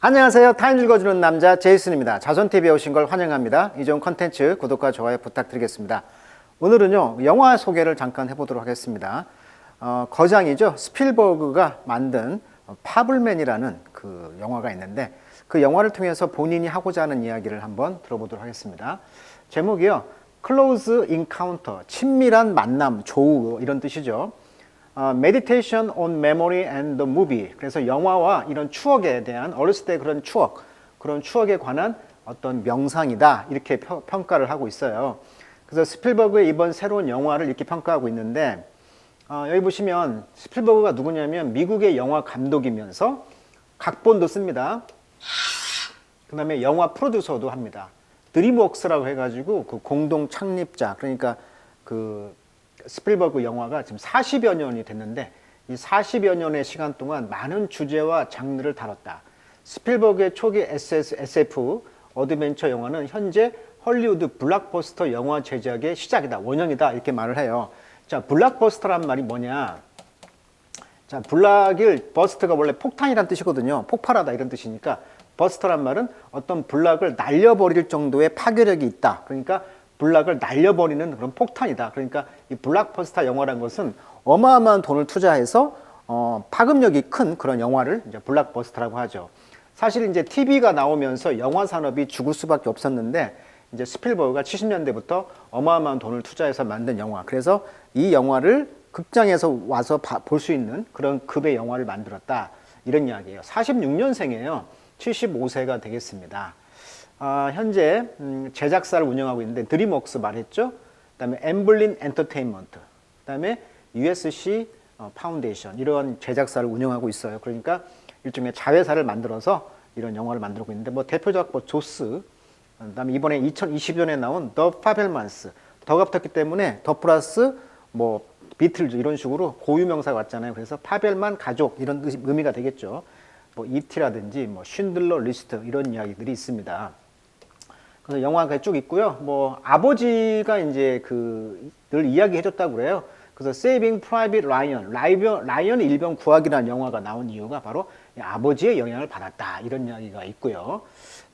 안녕하세요. 타임 읽어주는 남자 제이슨입니다. 자손TV에 오신 걸 환영합니다. 이 좋은 컨텐츠 구독과 좋아요 부탁드리겠습니다. 오늘은요, 영화 소개를 잠깐 해보도록 하겠습니다. 거장이죠. 스필버그가 만든 파블맨이라는 그 영화가 있는데 그 영화를 통해서 본인이 하고자 하는 이야기를 한번 들어보도록 하겠습니다. 제목이요. Close Encounter, 친밀한 만남, 조우 이런 뜻이죠. Meditation on Memory and the Movie. 그래서 영화와 이런 추억에 대한 어렸을 때 그런 추억, 그런 추억에 관한 어떤 명상이다 이렇게 평가를 하고 있어요. 그래서 스필버그의 이번 새로운 영화를 이렇게 평가하고 있는데 여기 보시면 스필버그가 누구냐면 미국의 영화 감독이면서 각본도 씁니다. 그 다음에 영화 프로듀서도 합니다. 드림웍스라고 해가지고 그 공동 창립자, 그러니까 그 스필버그 영화가 지금 40여 년이 됐는데 이 40여 년의 시간 동안 많은 주제와 장르를 다뤘다. 스필버그의 초기 SF 어드벤처 영화는 현재 헐리우드 블록버스터 영화 제작의 시작이다, 원형이다 이렇게 말을 해요. 자, 블록버스터란 말이 뭐냐? 자, 블락일 버스트가 원래 폭탄이란 뜻이거든요. 폭발하다 이런 뜻이니까 버스터란 말은 어떤 블락을 날려버릴 정도의 파괴력이 있다. 그러니까 블락을 날려버리는 그런 폭탄이다. 그러니까 이 블록버스터 영화라는 것은 어마어마한 돈을 투자해서 파급력이 큰 그런 영화를 이제 블록버스터라고 하죠. 사실 이제 TV가 나오면서 영화 산업이 죽을 수밖에 없었는데 이제 스필버그가 70년대부터 어마어마한 돈을 투자해서 만든 영화. 그래서 이 영화를 극장에서 와서 볼 수 있는 그런 급의 영화를 만들었다. 이런 이야기예요. 46년생이에요. 75세가 되겠습니다. 현재 제작사를 운영하고 있는데 드림웍스 말했죠. 그다음에 엠블린 엔터테인먼트, 그다음에 USC 파운데이션 이런 제작사를 운영하고 있어요. 그러니까 일종의 자회사를 만들어서 이런 영화를 만들고 있는데 뭐 대표작 조스, 그다음에 이번에 2020년에 나온 더 파벨만스, 더가 붙었기 때문에 더 플러스 뭐 비틀즈 이런 식으로 고유명사가 왔잖아요. 그래서 파벨만 가족 이런 의미가 되겠죠. 뭐 E.T.라든지 뭐 쉰들러 리스트 이런 이야기들이 있습니다. 그래서 영화가 쭉 있고요. 뭐 아버지가 이제 늘 이야기해줬다고 그래요. 그래서 Saving Private Ryan, 라이언 일병 구하기라는 영화가 나온 이유가 바로 아버지의 영향을 받았다 이런 이야기가 있고요.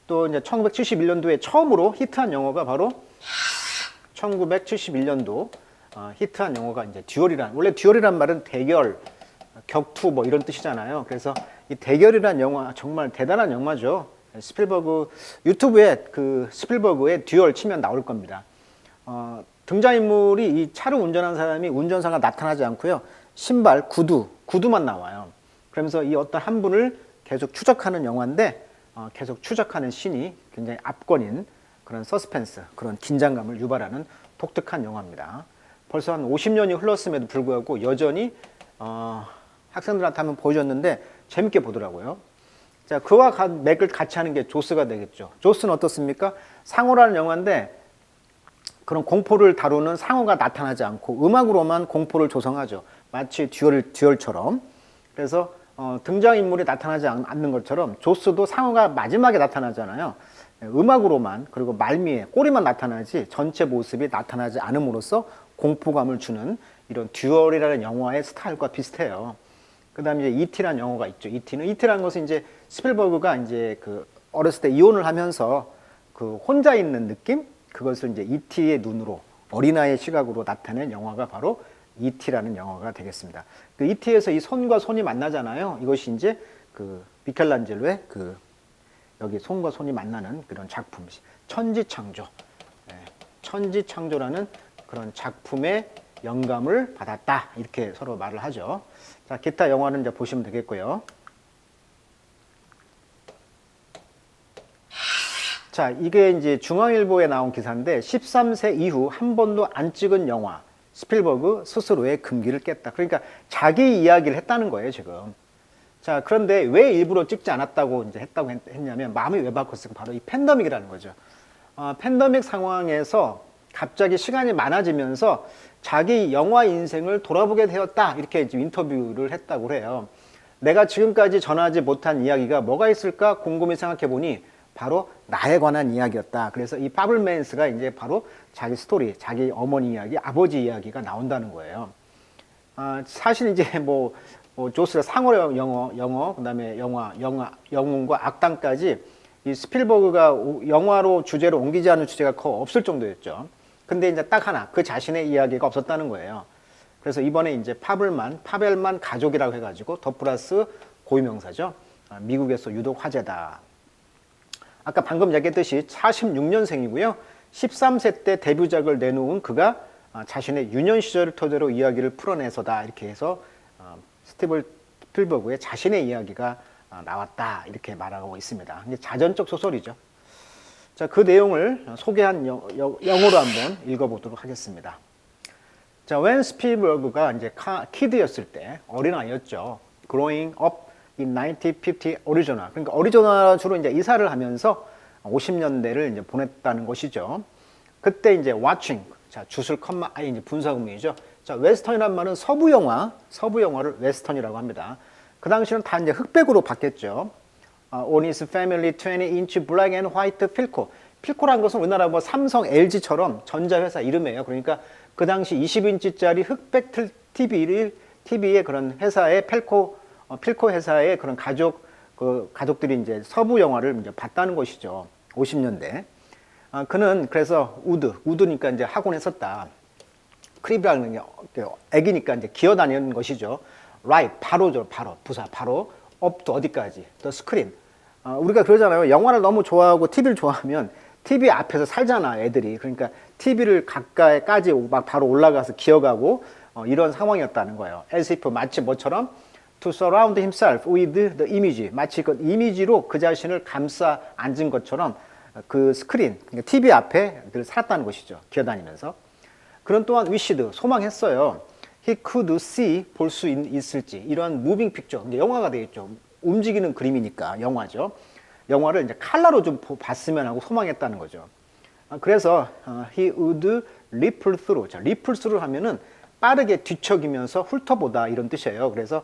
또 이제 1971년도에 처음으로 히트한 영화가 바로 1971년도 히트한 영화가 이제 원래 듀얼이란 말은 대결, 격투 뭐 이런 뜻이잖아요. 그래서 이 대결이란 영화 정말 대단한 영화죠. 스필버그 유튜브에 그 스필버그의 듀얼 치면 나올 겁니다. 등장인물이 이 차를 운전하는 사람이 운전사가 나타나지 않고요. 신발, 구두만 나와요. 그러면서 이 어떤 한 분을 계속 추적하는 영화인데 계속 추적하는 씬이 굉장히 압권인 그런 서스펜스, 그런 긴장감을 유발하는 독특한 영화입니다. 벌써 한 50년이 흘렀음에도 불구하고 여전히 학생들한테 한번 보여줬는데 재밌게 보더라고요. 자, 그와 맥을 같이 하는 게 조스가 되겠죠. 조스는 어떻습니까? 상어라는 영화인데 그런 공포를 다루는 상어가 나타나지 않고 음악으로만 공포를 조성하죠. 마치 듀얼처럼. 그래서 등장인물이 나타나지 않는 것처럼 조스도 상어가 마지막에 나타나잖아요. 음악으로만, 그리고 말미에 꼬리만 나타나지 전체 모습이 나타나지 않음으로써 공포감을 주는 이런 듀얼이라는 영화의 스타일과 비슷해요. 그 다음에 이제 E.T.라는 영화가 있죠. E.T.라는 것은 이제 스필버그가 이제 그 어렸을 때 이혼을 하면서 그 혼자 있는 느낌? 그것을 이제 E.T의 눈으로, 어린아이의 시각으로 나타낸 영화가 바로 E.T.라는 영화가 되겠습니다. 그 E.T에서 이 손과 손이 만나잖아요. 이것이 이제 그 미켈란젤로의 여기 손과 손이 만나는 그런 작품, 천지창조. 천지창조라는 그런 작품의 영감을 받았다. 이렇게 서로 말을 하죠. 자, 기타 영화는 이제 보시면 되겠고요. 자, 이게 이제 중앙일보에 나온 기사인데 13세 이후 한 번도 안 찍은 영화. 스필버그 스스로의 금기를 깼다. 그러니까 자기 이야기를 했다는 거예요, 지금. 자, 그런데 왜 일부러 찍지 않았다고 이제 했냐면 마음이 왜 바꿨을까? 바로 이 팬데믹이라는 거죠. 팬데믹 상황에서 갑자기 시간이 많아지면서 자기 영화 인생을 돌아보게 되었다. 이렇게 이제 인터뷰를 했다고 그래요. 내가 지금까지 전하지 못한 이야기가 뭐가 있을까 궁금히 생각해 보니 바로 나에 관한 이야기였다. 그래서 이 파블맨스가 이제 바로 자기 스토리, 자기 어머니 이야기, 아버지 이야기가 나온다는 거예요. 사실 이제 뭐 조스의 상어 영어, 그다음에 영웅과 악당까지 이 스필버그가 영화로 주제로 옮기지 않은 주제가 거의 없을 정도였죠. 근데 이제 딱 하나, 그 자신의 이야기가 없었다는 거예요. 그래서 이번에 이제 파벨만 가족이라고 해가지고 더 플러스 고유명사죠. 미국에서 유독 화제다. 아까 방금 얘기했듯이 46년생이고요. 13세 때 데뷔작을 내놓은 그가 자신의 유년 시절을 토대로 이야기를 풀어내서다. 이렇게 해서 스티븐 스필버그의 자신의 이야기가 나왔다. 이렇게 말하고 있습니다. 이게 자전적 소설이죠. 자, 그 내용을 소개한 영어로 한번 읽어보도록 하겠습니다. 자, when 스필버그가 이제 키드였을 때, 어린아이였죠. Growing up in 1950 어리조나. 그러니까 어리조나 주로 이제 이사를 하면서 50년대를 이제 보냈다는 것이죠. 그때 이제 watching, 자, 주술 컴마 I 이제 분사구문이죠. 자, 웨스턴이란 말은 서부 영화를 웨스턴이라고 합니다. 그 당시는 다 이제 흑백으로 바뀌었죠. On his family 20-inch black and white 필코. 필코란 것은 우리나라 뭐 삼성, LG처럼 전자회사 이름이에요. 그러니까 그 당시 20인치짜리 흑백 TV의 그런 회사의 필코 회사의 그런 가족들이 이제 서부 영화를 이제 봤다는 것이죠. 50년대. 그는 그래서 우드니까 이제 학원에 썼다. 크립이라는 게 애기니까 이제 기어다니는 것이죠. right, 바로죠, 부사, 바로. up to 어디까지? the screen. 우리가 그러잖아요. 영화를 너무 좋아하고 TV를 좋아하면 TV 앞에서 살잖아, 애들이. 그러니까 TV를 가까이까지 막 바로 올라가서 기어가고 이런 상황이었다는 거예요. as if 마치 뭐처럼 to surround himself with the image. 마치 그 이미지로 그 자신을 감싸 앉은 것처럼 그 스크린, 그러니까 TV 앞에 늘 살았다는 것이죠. 기어다니면서. 그는 또한 wished, 소망했어요. he could see, 볼 수 있을지. 이러한 무빙 픽처, 영화가 되겠죠. 움직이는 그림이니까 영화죠. 영화를 이제 컬러로 좀 봤으면 하고 소망했다는 거죠. 그래서 he would ripple through. 자, ripple through 하면은 빠르게 뒤척이면서 훑어보다 이런 뜻이에요. 그래서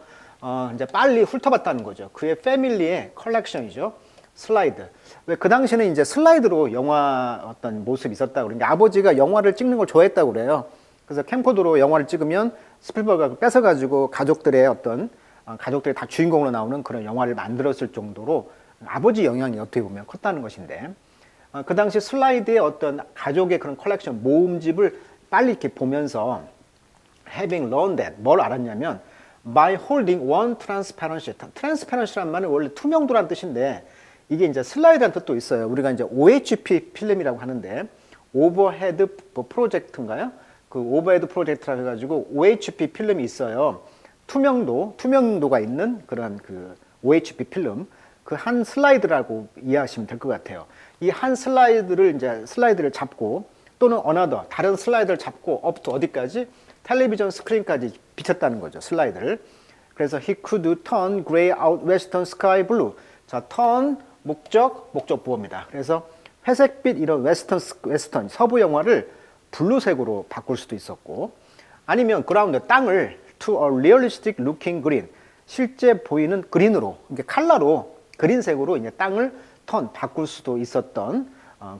이제 빨리 훑어봤다는 거죠. 그의 패밀리의 컬렉션이죠. 슬라이드. 왜 그 당시에는 이제 슬라이드로 영화 어떤 모습이 있었다. 그러니까 아버지가 영화를 찍는 걸 좋아했다고 그래요. 그래서 캠코더로 영화를 찍으면 스필버그가 뺏어가지고 가족들이 다 주인공으로 나오는 그런 영화를 만들었을 정도로 아버지 영향이 어떻게 보면 컸다는 것인데, 그 당시 슬라이드의 어떤 가족의 그런 컬렉션 모음집을 빨리 이렇게 보면서 having learned that, 뭘 알았냐면 by holding one transparency. transparency란 말은 원래 투명도란 뜻인데 이게 이제 슬라이드란 뜻도 있어요. 우리가 이제 OHP 필름이라고 하는데 오버헤드 프로젝트인가요? 그 오버헤드 프로젝트라고 해가지고 OHP 필름이 있어요. 투명도가 있는 그런 그 OHP 필름, 그 한 슬라이드라고 이해하시면 될 것 같아요. 이 한 슬라이드를 잡고 또는 another, 다른 슬라이드를 잡고 up to 어디까지? 텔레비전 스크린까지 비쳤다는 거죠, 슬라이드를. 그래서 he could turn gray out western sky blue. 자, turn 목적 부호입니다. 그래서 회색빛 이런 웨스턴 서부 영화를 블루색으로 바꿀 수도 있었고, 아니면 ground 땅을 to a realistic looking green, 실제 보이는 그린으로, 이게 컬러로 그린색으로 이제 땅을 바꿀 수도 있었던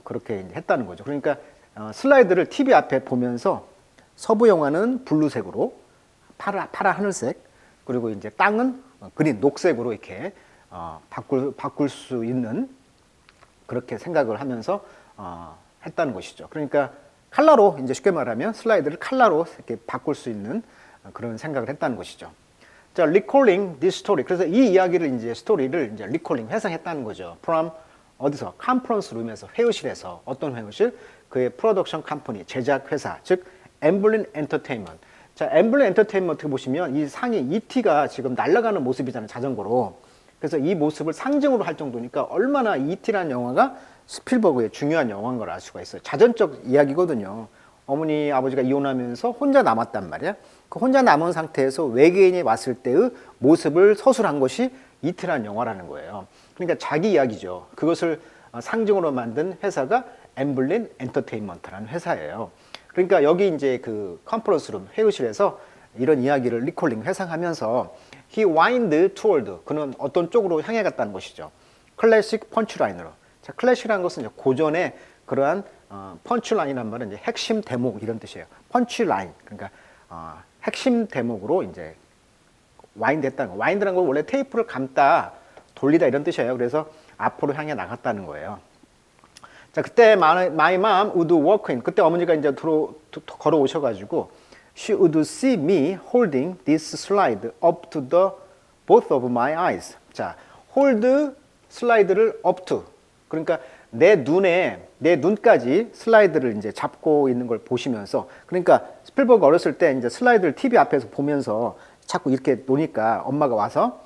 그렇게 했다는 거죠. 그러니까 슬라이드를 TV 앞에 보면서 서부 영화는 블루색으로, 파라 하늘색, 그리고 이제 땅은 그린 녹색으로 이렇게 바꿀 수 있는 그렇게 생각을 하면서 했다는 것이죠. 그러니까 컬러로, 이제 쉽게 말하면 슬라이드를 컬러로 이렇게 바꿀 수 있는 그런 생각을 했다는 것이죠. 자, recalling this story. 그래서 이 이야기를 스토리를 recalling, 회상했다는 거죠. from 어디서? 컨퍼런스 룸에서, 회의실에서. 어떤 회의실? 그의 프로덕션 컴퍼니, 제작 회사, 즉 엠블린 엔터테인먼트. 자, 엠블린 엔터테인먼트 보시면 이 상이 E.T.가 지금 날아가는 모습이잖아요, 자전거로. 그래서 이 모습을 상징으로 할 정도니까 얼마나 E.T.라는 영화가 스필버그의 중요한 영화인 걸 알 수가 있어요. 자전적 이야기거든요. 어머니, 아버지가 이혼하면서 혼자 남았단 말이야. 그 혼자 남은 상태에서 외계인이 왔을 때의 모습을 서술한 것이 E.T.라는 영화라는 거예요. 그러니까 자기 이야기죠. 그것을 상징으로 만든 회사가 엠블린 엔터테인먼트라는 회사예요. 그러니까 여기 이제 그 컨퍼런스룸, 회의실에서 이런 이야기를 리콜링, 회상하면서 he wind toward, 그는 어떤 쪽으로 향해 갔다는 것이죠. 클래식 펀치라인으로. 자, 클래식이라는 것은 이제 고전의 그러한 펀치라인이란 말은 이제 핵심 대목 이런 뜻이에요. 펀치라인, 그러니까 핵심 대목으로 이제 와인드 했다는 거예요. 와인드라는 건 원래 테이프를 감다, 돌리다 이런 뜻이에요. 그래서 앞으로 향해 나갔다는 거예요. 자, 그때 my mom would walk in. 그때 어머니가 이제 걸어오셔가지고 she would see me holding this slide up to the both of my eyes. 자, hold 슬라이드를 up to. 그러니까 내 눈까지 슬라이드를 이제 잡고 있는 걸 보시면서, 그러니까 스필버그 어렸을 때 이제 슬라이드를 TV 앞에서 보면서 자꾸 이렇게 노니까 엄마가 와서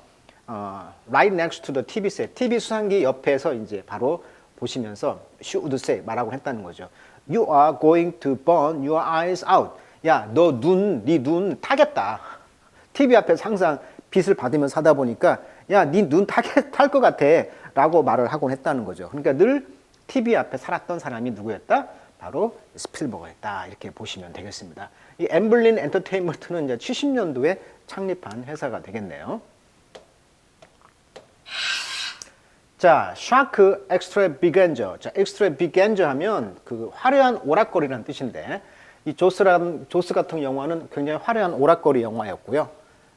right next to the TV set, TV 수상기 옆에서 이제 바로 보시면서 she would say 말하고 했다는 거죠. You are going to burn your eyes out. 야, 너 네 눈 타겠다. TV 앞에서 항상 빛을 받으면서 하다 보니까 야, 네 눈 탈 것 같아 라고 말을 하곤 했다는 거죠. 그러니까 늘 TV 앞에 살았던 사람이 누구였다? 바로 스필버거였다. 이렇게 보시면 되겠습니다. 이 엠블린 엔터테인먼트는 이제 70년도에 창립한 회사가 되겠네요. 자, 샤크 엑스트라비간저. 자, 엑스트라비간저 하면 그 화려한 오락거리라는 뜻인데, 이 조스 같은 영화는 굉장히 화려한 오락거리 영화였고요.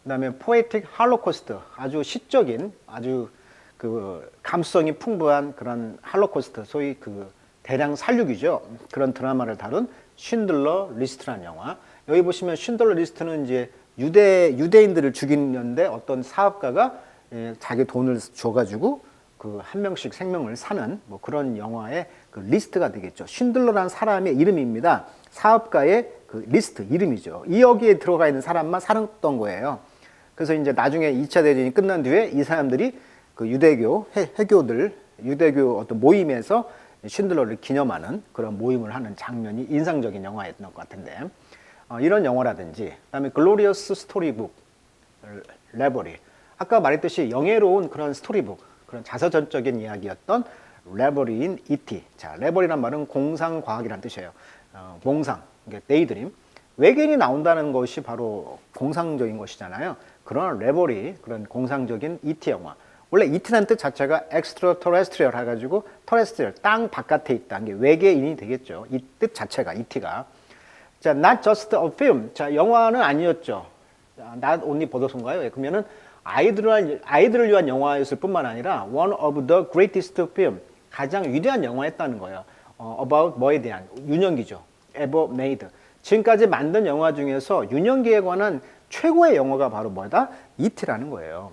그다음에 포에틱 할로코스트, 아주 시적인, 아주 그 감수성이 풍부한 그런 할로코스트, 소위 그 대량 살육이죠. 그런 드라마를 다룬 쉰들러 리스트라는 영화. 여기 보시면 쉰들러 리스트는 이제 유대인들을 죽이는데 어떤 사업가가 자기 돈을 줘가지고 그 한 명씩 생명을 사는 뭐 그런 영화의 그 리스트가 되겠죠. 쉰들러라는 사람의 이름입니다. 사업가의 그 리스트 이름이죠. 이 여기에 들어가 있는 사람만 살았던 거예요. 그래서 이제 나중에 2차 대전이 끝난 뒤에 이 사람들이 그 유대교 어떤 모임에서 쉰들러를 기념하는 그런 모임을 하는 장면이 인상적인 영화였던 것 같은데, 이런 영화라든지, 그다음에 글로리어스 스토리북 레버리, 아까 말했듯이 영예로운 그런 스토리북, 그런 자서전적인 이야기였던 레버리인 E.T. 자, 레버리란 말은 공상과학이란 뜻이에요. 몽상, 데이드림. 외계인이 나온다는 것이 바로 공상적인 것이잖아요. 그런 레버리, 그런 공상적인 E.T. 영화. 원래 E.T라는 뜻 자체가 extraterrestrial 해가지고 terrestrial, 땅 바깥에 있다. 이게 외계인이 되겠죠. 이 뜻 자체가 E.T.가. 자, not just a film. 자, 영화는 아니었죠. not only 보더스인가요? 그러면은 아이들을 위한 영화였을 뿐만 아니라 one of the greatest film, 가장 위대한 영화였다는 거예요. about 뭐에 대한 유년기죠. ever made. 지금까지 만든 영화 중에서 유년기에 관한 최고의 영화가 바로 뭐다? E.T.라는 거예요.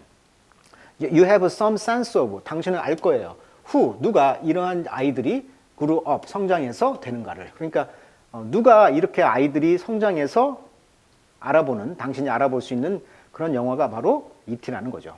You have some sense of, 당신은 알 거예요. Who, 누가 이러한 아이들이 grew up, 성장해서 되는가를. 그러니까 누가 이렇게 아이들이 성장해서 당신이 알아볼 수 있는 그런 영화가 바로 E.T.라는 거죠.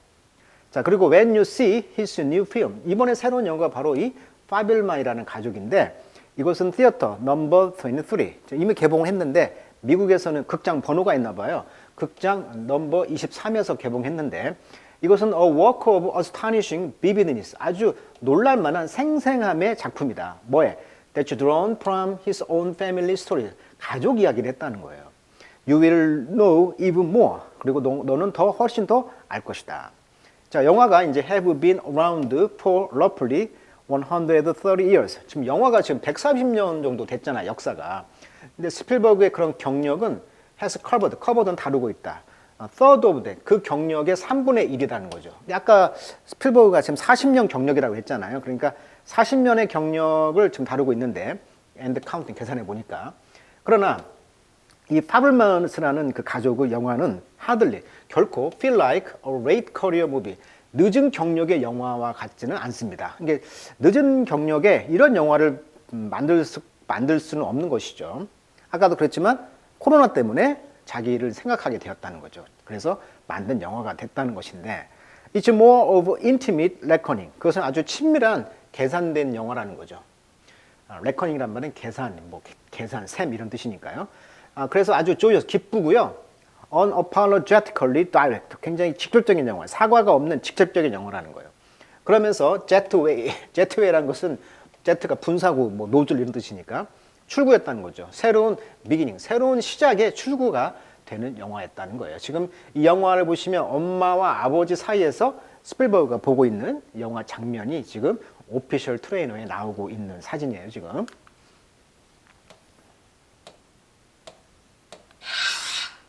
자, 그리고 When You See His New Film, 이번에 새로운 영화가 바로 이 파빌마이라는 가족인데, 이것은 티어터 넘버 23, 이미 개봉을 했는데 미국에서는 극장 번호가 있나 봐요. 극장 넘버 23에서 개봉했는데, 이것은 A Work of Astonishing Vividness, 아주 놀랄만한 생생함의 작품이다. 뭐에? That's drawn from his own family story, 가족 이야기를 했다는 거예요. You will know even more, 그리고 너는 훨씬 더 알 것이다. 자, 영화가 이제 have been around for roughly 130 years. 지금 영화가 지금 140년 정도 됐잖아, 역사가. 근데 스필버그의 그런 경력은 has covered는 다루고 있다. third of that, 그 경력의 3분의 1이라는 거죠. 근데 아까 스필버그가 지금 40년 경력이라고 했잖아요. 그러니까 40년의 경력을 지금 다루고 있는데, and counting, 계산해 보니까. 그러나 이 파블만스라는 그 가족의 영화는 hardly, 결코 feel like a late career movie, 늦은 경력의 영화와 같지는 않습니다. 이게 늦은 경력에 이런 영화를 만들 수는 없는 것이죠. 아까도 그랬지만 코로나 때문에 자기를 생각하게 되었다는 거죠. 그래서 만든 영화가 됐다는 것인데, It's more of intimate reckoning. 그것은 아주 친밀한 계산된 영화라는 거죠. reckoning이란 말은 계산, 계산, 셈 이런 뜻이니까요. 그래서 아주 joyous, 기쁘고요. unapologetically direct, 굉장히 직접적인 영화, 사과가 없는 직접적인 영화라는 거예요. 그러면서 jetway라는 것은 jet가 분사구, 노즐 이런 뜻이니까 출구였다는 거죠. 새로운 beginning, 새로운 시작의 출구가 되는 영화였다는 거예요. 지금 이 영화를 보시면 엄마와 아버지 사이에서 스필버그가 보고 있는 영화 장면이 지금 오피셜 트레이너에 나오고 있는 사진이에요, 지금.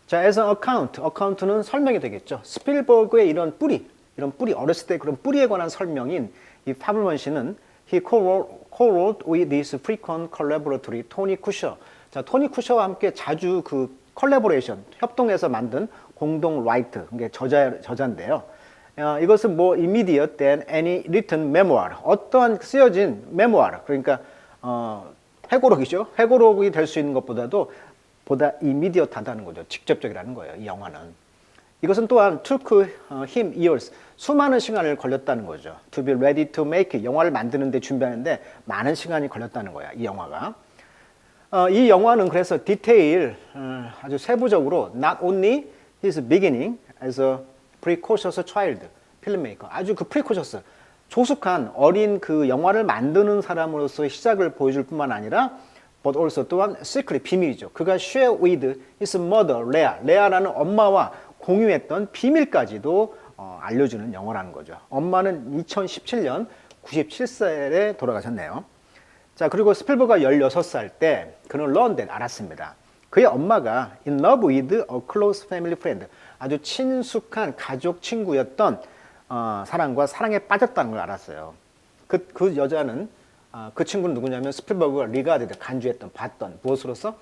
자, as an account, account는 설명이 되겠죠. 스필버그의 이런 뿌리, 어렸을 때 그런 뿌리에 관한 설명인 이 파블먼 씨는 he co-wrote with this frequent collaboratory Tony Kushner. 자, 토니 쿠셔와 함께 자주 그 컬래보레이션, 협동해서 만든 공동 라이트, 이게 저자인데요. 이것은 more immediate than any written memoir. 어떠한 쓰여진 memoir, 그러니까 회고록이죠. 회고록이 될 수 있는 것보다도 보다 immediate하다는 거죠. 직접적이라는 거예요. 이 영화는. 이것은 또한 took him years, 수많은 시간을 걸렸다는 거죠. To be ready to make it, 영화를 만드는데 준비하는데 많은 시간이 걸렸다는 거야. 이 영화가. 이 영화는 그래서 디테일 아주 세부적으로 not only his beginning as a precocious child filmmaker, 아주 그 precocious 조숙한 어린 그 영화를 만드는 사람으로서의 시작을 보여줄 뿐만 아니라 but also 또한 secret 비밀이죠. 그가 share with his mother 레아라는 엄마와 공유했던 비밀까지도 알려주는 영화라는 거죠. 엄마는 2017년 97살에 돌아가셨네요. 자, 그리고 스필버그가 16살 때 그는 런던 알았습니다. 그의 엄마가 in love with a close family friend, 아주 친숙한 가족 친구였던 사람과 사랑에 빠졌다는 걸 알았어요. 그 여자는 그 친구는 누구냐면 스필버그가 리가드드 간주했던 봤던 무엇으로서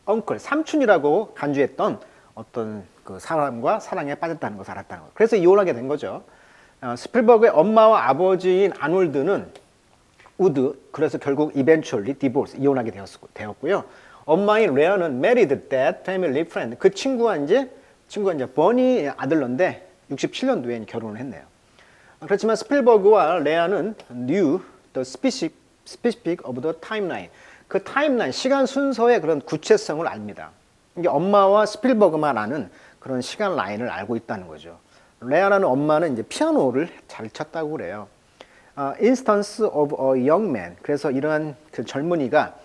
엉클 삼촌이라고 간주했던 어떤 그 사람과 사랑에 빠졌다는 것을 알았다는 거예요. 그래서 이혼하게 된 거죠. 스필버그의 엄마와 아버지인 아놀드는 우드, 그래서 결국 eventually divorce, 이혼하게 되었고요. 엄마인 레아는 married that family friend, 그 친구가 이제 버니 아들러인데 67년도에 결혼을 했네요. 그렇지만 스필버그와 레아는 knew the specific of the timeline, 그 타임라인, 시간 순서의 그런 구체성을 압니다. 이게 엄마와 스필버그만 아는 그런 시간 라인을 알고 있다는 거죠. 레아라는 엄마는 이제 피아노를 잘 쳤다고 그래요. Instance of a young man. 그래서 이러한 그 젊은이가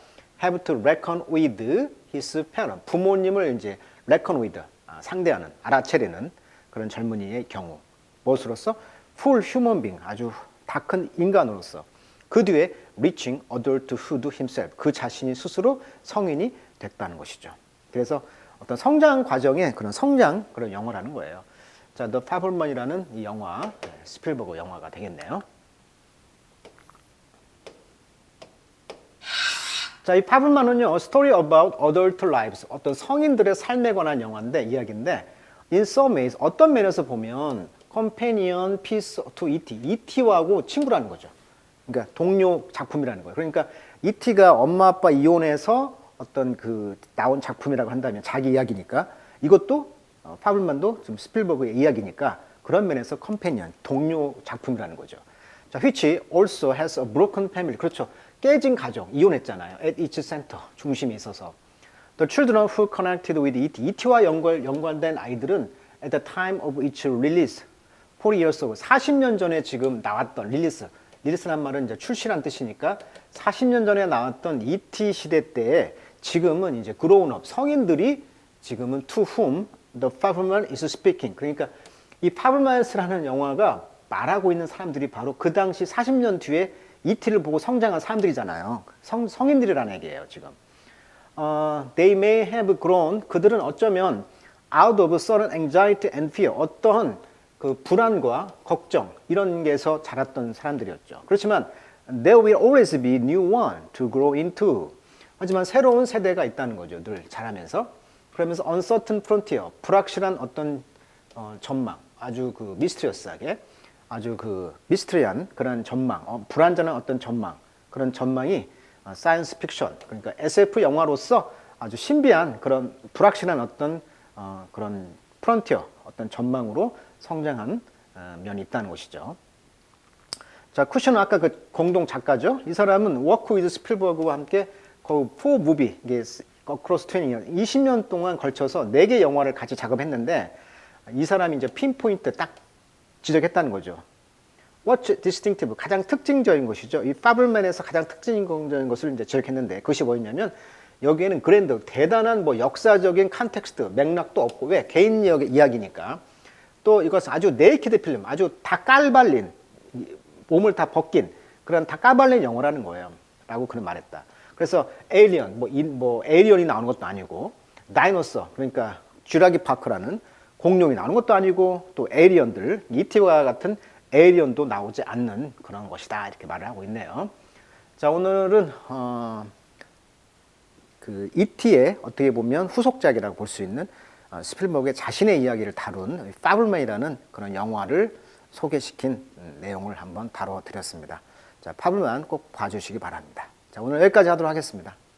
have to reckon with his parent. 부모님을 이제 reckon with, 상대하는, 알아채리는 그런 젊은이의 경우. 무엇으로서? full human being. 아주 다 큰 인간으로서. 그 뒤에 reaching adulthood himself. 그 자신이 스스로 성인이 됐다는 것이죠. 그래서 어떤 성장 과정의 그런 영화라는 거예요. 자, The Fableman이라는 이 영화, 스필버그 영화가 되겠네요. 자, 이 파블만은요, Story about Adult Lives, 어떤 성인들의 삶에 관한 영화인데, 이야기인데, in some ways, 어떤 면에서 보면, companion piece to E.T. E.T.하고 친구라는 거죠. 그러니까 동료 작품이라는 거예요. 그러니까 E.T.가 엄마 아빠 이혼해서 어떤 그 나온 작품이라고 한다면 자기 이야기니까, 이것도 파블만도 좀 스필버그의 이야기니까 그런 면에서 companion, 동료 작품이라는 거죠. 자, which also has a broken family. 그렇죠. 깨진 가정, 이혼했잖아요. At its center, 중심에 있어서. The children who connected with E.T. E.T.와 연관된 아이들은 at the time of its release, 40 years ago, 40년 전에 지금 나왔던 릴리스란 말은 이제 출시란 뜻이니까 40년 전에 나왔던 E.T. 시대 때에 지금은 이제 grown up, 성인들이 지금은 to whom the Fableman is speaking. 그러니까 이 파블만스라는 영화가 말하고 있는 사람들이 바로 그 당시 40년 뒤에 E.T.를 보고 성장한 사람들이잖아요. 성인들이라는 얘기예요, 지금. They may have grown, 그들은 어쩌면 out of certain anxiety and fear, 어떠한 그 불안과 걱정, 이런 게서 자랐던 사람들이었죠. 그렇지만 there will always be new one to grow into. 하지만 새로운 세대가 있다는 거죠, 늘 자라면서. 그러면서 uncertain frontier, 불확실한 어떤 전망, 아주 그 미스터리어스하게, 아주 그 미스터리한 그런 전망, 불안전한 어떤 전망, 그런 전망이 사이언스 픽션, 그러니까 SF 영화로서 아주 신비한 그런 불확실한 어떤 그런 프론티어, 어떤 전망으로 성장한 면이 있다는 것이죠. 자, 쿠션은 아까 그 공동 작가죠. 이 사람은 워크 위드 스필버그와 함께 그 4무비, 이게 across 20년, 20년 동안 걸쳐서 4개 영화를 같이 작업했는데 이 사람이 이제 핀포인트 딱 지적했다는 거죠. What's distinctive? 가장 특징적인 것이죠. 이 파블맨에서 가장 특징적인 것을 이제 지적했는데 그것이 뭐였냐면 여기에는 그랜드, 대단한 뭐 역사적인 컨텍스트, 맥락도 없고 왜? 개인 이야기니까. 또 이것은 아주 네이키드 필름, 아주 다 깔발린, 몸을 다 벗긴 그런 다 까발린 영화라는 거예요. 라고 그는 말했다. 그래서 에일리언, 뭐 에일리언이 나오는 것도 아니고 다이노서, 그러니까 쥐라기 파크라는 공룡이 나오는 것도 아니고 또 에이리언들, 이티와 같은 에이리언도 나오지 않는 그런 것이다 이렇게 말을 하고 있네요. 자, 오늘은 그 이티의 어떻게 보면 후속작이라고 볼 수 있는 스필버그의 자신의 이야기를 다룬 파블맨이라는 그런 영화를 소개시킨 내용을 한번 다뤄드렸습니다. 자, 파블맨 꼭 봐주시기 바랍니다. 자, 오늘 여기까지 하도록 하겠습니다.